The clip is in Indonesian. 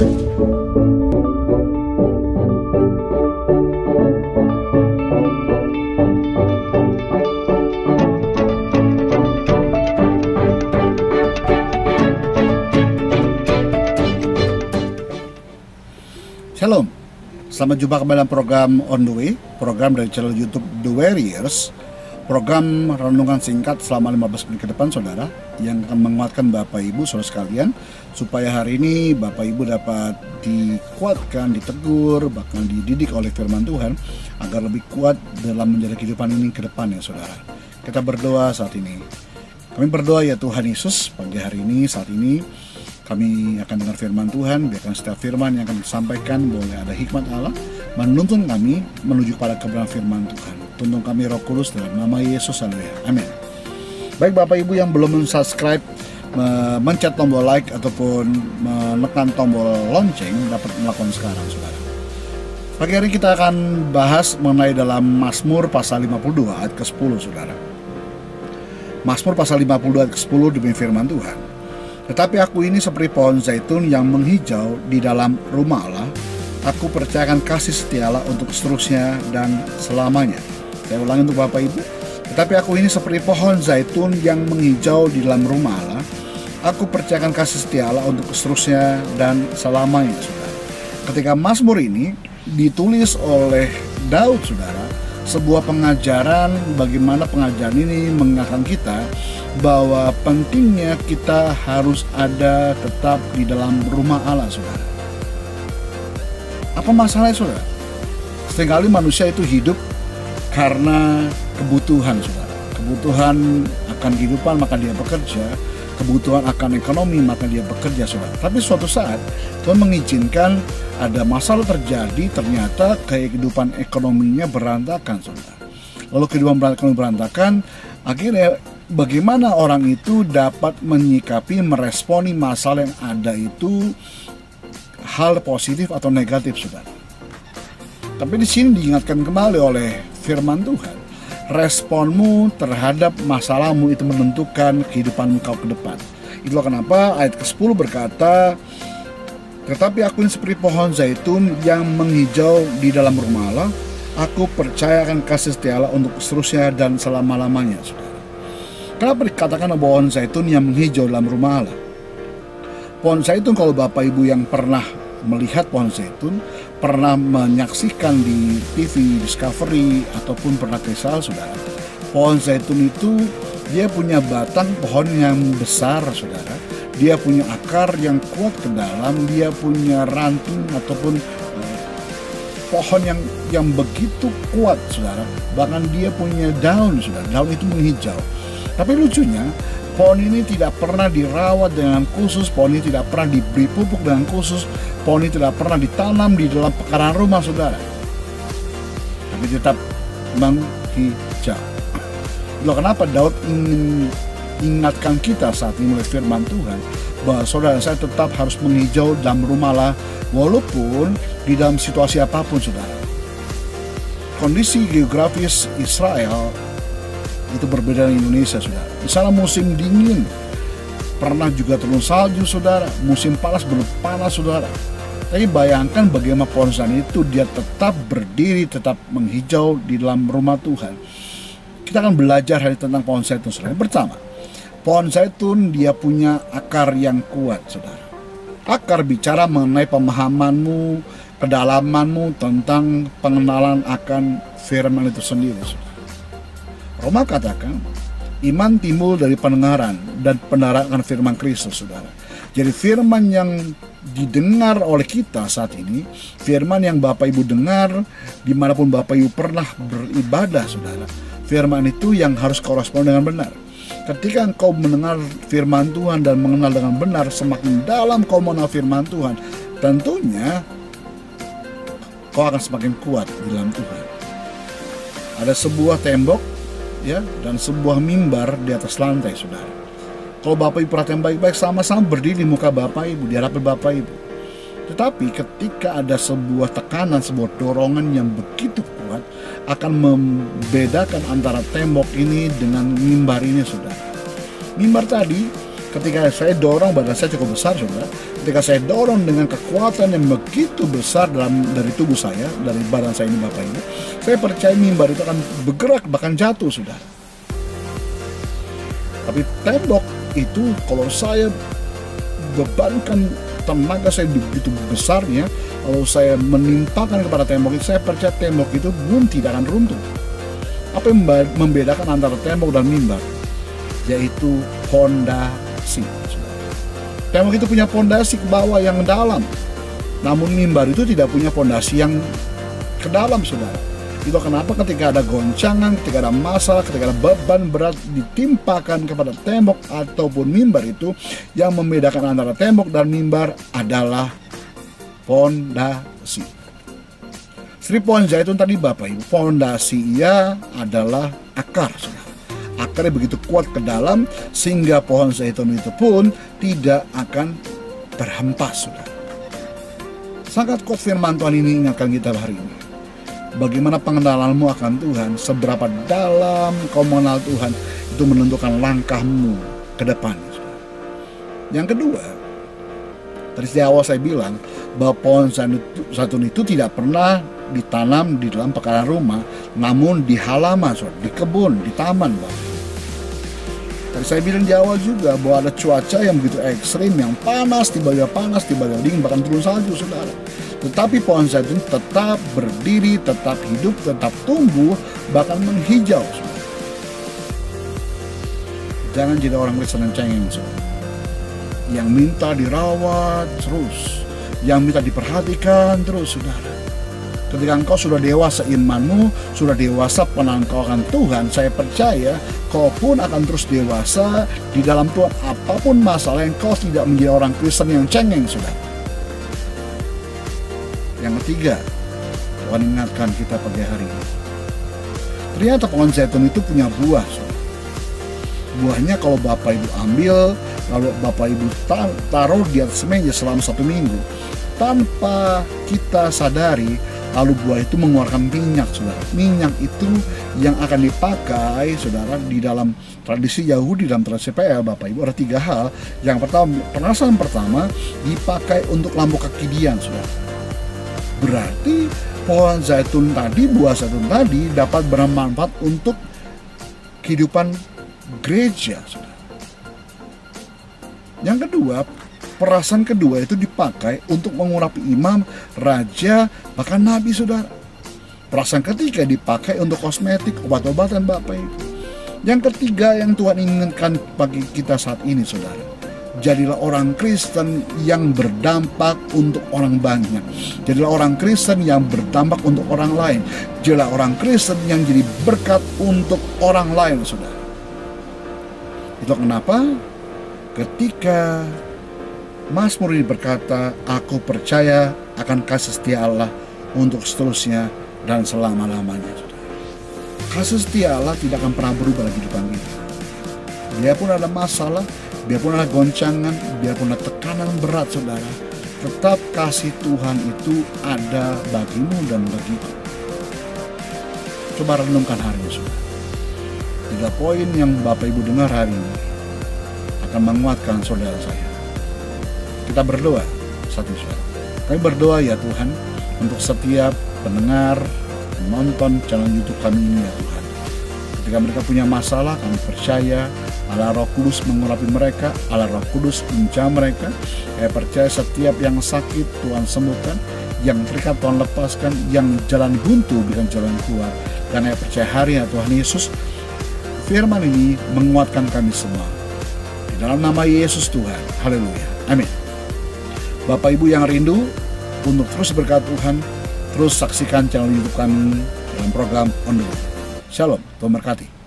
Shalom, selamat jumpa kembali dalam program On The Way, program dari channel YouTube The Warriors. Program renungan singkat selama 15 menit ke depan, saudara, yang akan menguatkan Bapak Ibu saudara sekalian, supaya hari ini Bapak Ibu dapat dikuatkan, ditegur, bahkan dididik oleh firman Tuhan agar lebih kuat dalam menjalani kehidupan ini ke depan, ya saudara. Kita berdoa saat ini. Kami berdoa, ya Tuhan Yesus, pagi hari ini, saat ini kami akan dengar firman Tuhan. Biarkan setiap firman yang akan disampaikan boleh ada hikmat Allah menuntun kami menuju pada kebenaran firman Tuhan. Tuntun kami Roh Kudus dalam nama Yesus, haleluya, amin. Baik Bapak Ibu yang belum subscribe, mencet tombol like ataupun menekan tombol lonceng dapat melakukan sekarang, saudara. Pagi hari kita akan bahas mengenai dalam Mazmur pasal 52 ayat ke-10, saudara. Mazmur pasal 52 ayat ke-10 demi firman Tuhan. Tetapi aku ini seperti pohon zaitun yang menghijau di dalam rumah Allah. Aku percayakan kasih setia Allah untuk seterusnya dan selamanya. Saya ulangi untuk Bapak Ibu. Tetapi aku ini seperti pohon zaitun yang menghijau di dalam rumah Allah. Aku percayakan kasih setia Allah untuk seterusnya dan selamanya, saudara. Ketika Mazmur ini ditulis oleh Daud, saudara, sebuah pengajaran, bagaimana pengajaran ini mengingatkan kita bahwa pentingnya kita harus ada tetap di dalam rumah Allah, saudara. Apa masalahnya, saudara? Seringkali manusia itu hidup karena kebutuhan, saudara. Kebutuhan akan kehidupan maka dia bekerja, kebutuhan akan ekonomi maka dia bekerja, saudara. Tapi suatu saat Tuhan mengizinkan ada masalah terjadi, ternyata kehidupan ekonominya berantakan, saudara. Lalu kehidupan ekonomi berantakan, akhirnya bagaimana orang itu dapat menyikapi, meresponi masalah yang ada itu hal positif atau negatif, saudara. Tapi di sini diingatkan kembali oleh firman Tuhan, responmu terhadap masalahmu itu menentukan kehidupan engkau ke depan. Itulah kenapa ayat ke-10 berkata, tetapi aku ini seperti pohon zaitun yang menghijau di dalam rumah Allah. Aku percayakan kasih setia Allah untuk seterusnya dan selama-lamanya, saudara. Kenapa dikatakan pohon zaitun yang menghijau dalam rumah Allah? Pohon zaitun, kalau Bapak Ibu yang pernah melihat pohon zaitun, pernah menyaksikan di TV Discovery ataupun pernah kesal, saudara, pohon zaitun itu dia punya batang pohon yang besar, saudara. Dia punya akar yang kuat ke dalam, dia punya ranting ataupun pohon yang begitu kuat, saudara. Bahkan dia punya daun, saudara. Daun itu menghijau. Tapi lucunya, pohon ini tidak pernah dirawat dengan khusus, pohon ini tidak pernah diberi pupuk dengan khusus, pohon ini tidak pernah ditanam di dalam pekarangan rumah, saudara. Tapi tetap menghijau. Itulah kenapa Daud ingin ingatkan kita saat ini oleh firman Tuhan, bahwa saudara saya tetap harus menghijau dalam rumah Allah, walaupun di dalam situasi apapun, saudara. Kondisi geografis Israel itu berbeda dengan Indonesia, saudara. Di sana musim dingin, pernah juga turun salju, saudara. Musim panas, belum panas, saudara. Tapi bayangkan bagaimana pohon zaitun itu dia tetap berdiri, tetap menghijau di dalam rumah Tuhan. Kita akan belajar hari tentang pohon zaitun, saudara. Pertama, pohon zaitun dia punya akar yang kuat, saudara. Akar bicara mengenai pemahamanmu, kedalamanmu tentang pengenalan akan firman itu sendiri, saudara. Roma katakan, iman timbul dari pendengaran dan pendengaran firman Kristus, saudara. Jadi firman yang didengar oleh kita saat ini, firman yang Bapak Ibu dengar dimanapun Bapak Ibu pernah beribadah, saudara. Firman itu yang harus korespon dengan benar. Ketika engkau mendengar firman Tuhan dan mengenal dengan benar, semakin dalam kau mengenal firman Tuhan, tentunya kau akan semakin kuat di dalam Tuhan. Ada sebuah tembok, ya, dan sebuah mimbar di atas lantai, saudara. Kalau Bapak Ibu perhatian baik-baik, sama-sama berdiri di muka Bapak Ibu, di hadapan Bapak Ibu. Tetapi ketika ada sebuah tekanan, sebuah dorongan yang begitu kuat, akan membedakan antara tembok ini dengan mimbar ini, saudara. Mimbar tadi Ketika saya dorong, badan saya cukup besar, saudara. Ketika saya dorong dengan kekuatan yang begitu besar dari tubuh saya, dari badan saya ini, Bapak Ibu, saya percaya mimbar itu akan bergerak, bahkan jatuh, saudara. Tapi tembok itu, kalau saya bebankan tenaga saya begitu besarnya, kalau saya menimpakan kepada tembok itu, saya percaya tembok itu pun tidak akan runtuh. Apa yang membedakan antara tembok dan mimbar? Yaitu fondasi. Tembok itu punya fondasi ke bawah yang dalam, namun mimbar itu tidak punya fondasi yang ke dalam, saudara. Itu kenapa ketika ada goncangan, ketika ada masalah, ketika ada beban berat ditimpakan kepada tembok ataupun mimbar itu, yang membedakan antara tembok dan mimbar adalah fondasi. Seperti pohon zaitun tadi, Bapak Ibu, fondasi ia adalah akar, saudara. Akarnya begitu kuat ke dalam sehingga pohon zaitun itu pun tidak akan terhempas, saudara. Sangat kuat firman Tuhan ini ingatkan kita hari ini. Bagaimana pengenalanmu akan Tuhan, seberapa dalam kau mengenal Tuhan, itu menentukan langkahmu ke depan, saudara. Yang kedua, tadi di awal saya bilang bahwa pohon zaitun itu tidak pernah ditanam di dalam pekarangan rumah, namun di halaman, saudara, di kebun, di taman, Bapak. Tadi saya bilang di awal juga bahwa ada cuaca yang begitu ekstrim, yang panas, tiba-tiba dingin, bahkan turun salju, saudara. Tetapi pohon zaitun tetap berdiri, tetap hidup, tetap tumbuh, bahkan menghijau, saudara. Jangan jadi orang Kristen yang cengeng, saudara, yang minta dirawat terus, yang minta diperhatikan terus, saudara. Ketika engkau sudah dewasa imanmu, sudah dewasa pengenalan kau akan Tuhan, saya percaya kau pun akan terus dewasa di dalam Tuhan. Apapun masalah, yang kau tidak menjadi orang Kristen yang cengeng, saudara. Yang ketiga, Tuhan ingatkan kita pagi hari ini. Ternyata pohon zaitun itu punya buah, saudara. Buahnya kalau Bapak Ibu ambil, lalu Bapak Ibu taruh di atas meja selama 1 minggu, tanpa kita sadari, lalu buah itu mengeluarkan minyak, saudara. Minyak itu yang akan dipakai, saudara, di dalam tradisi Yahudi, dalam tradisi PL, Bapak Ibu, ada 3 hal. Yang pertama, dipakai untuk lampu kekidian, saudara. Berarti pohon zaitun tadi, buah zaitun tadi dapat bermanfaat untuk kehidupan gereja, saudara. Yang kedua, perasan kedua itu dipakai untuk mengurapi imam, raja, bahkan nabi, saudara. Perasan ketiga dipakai untuk kosmetik, obat-obatan, Bapak Ibu. Yang ketiga yang Tuhan inginkan bagi kita saat ini, saudara, jadilah orang Kristen yang berdampak untuk orang banyak. Jadilah orang Kristen yang berdampak untuk orang lain. Jadilah orang Kristen yang jadi berkat untuk orang lain, saudara. Itu kenapa ketika Mazmur ini berkata, aku percaya akan kasih setia Allah untuk seterusnya dan selama-lamanya, saudara. Kasih setia Allah tidak akan pernah berubah dalam kehidupan kita. Biarpun ada masalah, biarpun ada goncangan, biarpun ada tekanan berat, saudara, tetap kasih Tuhan itu ada bagimu dan bagiku. Coba renungkan hari ini, saudara. 3 poin yang Bapak Ibu dengar hari ini akan menguatkan saudara saya. Kita berdoa satu saudara. Kami berdoa ya Tuhan untuk setiap pendengar, menonton channel YouTube kami ini ya Tuhan. Ketika mereka punya masalah, kami percaya Allah Roh Kudus mengurapi mereka, Allah Roh Kudus menjamah mereka. Saya percaya setiap yang sakit Tuhan sembuhkan, yang terikat Tuhan lepaskan, yang jalan buntu berikan jalan keluar. Dan saya percaya hari ya Tuhan Yesus, firman ini menguatkan kami semua. Di dalam nama Yesus Tuhan, haleluya, amin. Bapak Ibu yang rindu untuk terus berkat Tuhan, terus saksikan channel YouTube kami dalam program On The Go. Shalom, Tuhan berkati.